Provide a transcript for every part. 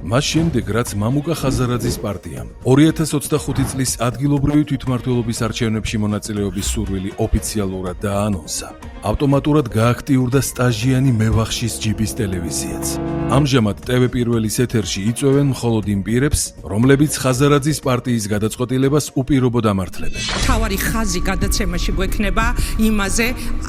მას შემდეგ, რაც მამუკა ხაზარაძის პარტიამ 2025 წლის ადგილობრივი თვითმმართველობის არჩევნებში მონაწილეობის სურვილი ოფიციალურად დააანონსა, ავტომატურად გააქტიურდა სტაჟიანი მევახშის ჯიბის ტელევიზიაც. ამჟამად TV პირველის ეთერში იწვევენ მხოლოდ იმ პირებს, რომლებიც ხაზარაძის პარტიის გადაწყვეტილებას უპირობოდ ამართლებენ. თავარი ხაზი გადაცემაში გვექნება იმაზე,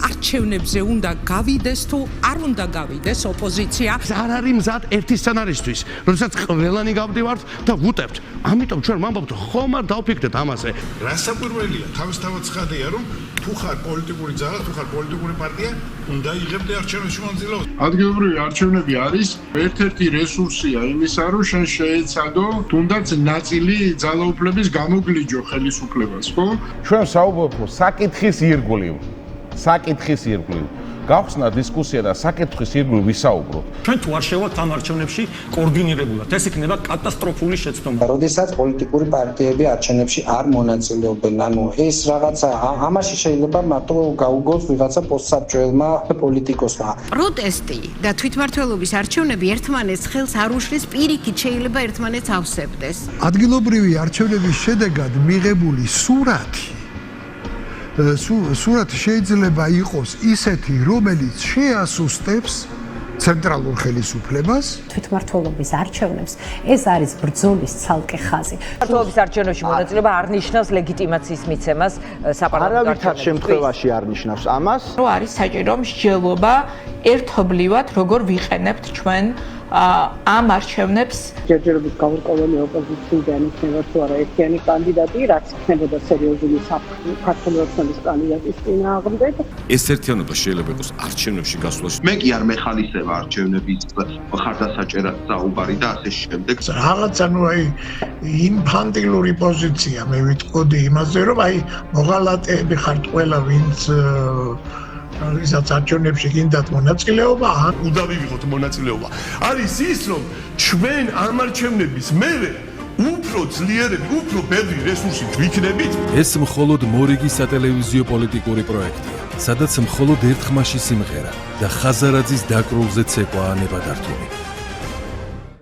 არჩევნებზე უნდა გავიდეს თუ არ უნდა გავიდეს ოპოზიცია. არ არის მზად ერთი სცენარისთვის, როდესაც ყველანი გავდივართ და ვუტებთ. ამიტომ ჩვენ ვამბობთ, ხომ არ დავფიქრდეთ ამაზე. რასაკვირველია, თავისთავად ცხადია, რომ თუ ხარ პოლიტიკური ძალა, თუ ხარ პოლიტიკური პარტია, უნდა იღებდე არჩევნებში მონაწილეობას. ადგილობრივი არჩევნები არის ერთ-ერთი რესურსია იმისა, რომ შენ შეეცადო თუნდაც ნაწილი ძალაუფლების გამოგლიჯო ხელისუფლებას, ხო? ჩვენ საუბრობთ საკითხის ირგვლივ. გავხსნა დისკუსია და საკითხის ირგვლივ ვისაუბროთ. ჩვენ თუ არ შევალთ ამ არჩევნებში კოორდინირებულად, ეს იქნება კატასტროფული შეცდომა. როდესაც პოლიტიკური პარტიები არჩევნებში არ მონაწილეობენ, ანუ ეს რაღაცა ამაში შეიძლება მარტო გაუგოს ვიღაცა პოსტსაბჭოელმა პოლიტიკოსმა. პროტესტი და თვითმმართველობის არჩევნები ერთმანეთს ხელს არ უშლის, პირიქით შეიძლება ერთმანეთს ავსებდეს. ადგილობრივი არჩევნების შედეგად მიღებული სურათი შეიძლება იყოს ისეთი, რომელიც შეასუსტებს ცენტრალურ ხელისუფლებას. თვითმმართველობის არჩევნებს ეს არის ბრძოლის ცალკე ხაზი. თვითმმართველობის არჩევნებში მონაწილეობა არ ნიშნავს ლეგიტიმაციის მიცემას საპარლამენტო არავითარ შემთხვევაში არ ნიშნავს ამას. რომ არის საჭირო მსჯელობა ერთობლივად როგორ ვიყენებთ ჩვენ ამ არჩევნებს. ჯერჯერობით გაურკვეველი ოპოზიციიდან იქნება თუ არა ერთიანი კანდიდატი, რაც იქნებოდა სერიოზული საქართველოს ოცნების კანდიდატის წინააღმდეგ. ეს ერთიანობა შეიძლება იყოს არჩევნებში გასვლაში. მე კი არ მეხალისება არჩევნების ხარდასაჭერად საუბარი და ასე შემდეგ. რაღაც ანუ აი ინფანტილური პოზიცია მე ვიტყოდი იმაზე, რომ აი მოღალატეები ხართ ყველა, ვინც ვისაც არჩევნებში გინდათ მონაწილეობა, უნდა ვიღოთ მონაწილეობა. არის ის, რომ ჩვენ ამ არჩევნების მერე უფრო ძლიერები, უფრო ბევრი რესურსით ვიქნებით. ეს მხოლოდ მორიგი სატელევიზიო პოლიტიკური პროექტია, სადაც მხოლოდ ერთ ხმაში სიმღერა და ხაზარაძის დაკრულზე ცეკვაა ნებადართული.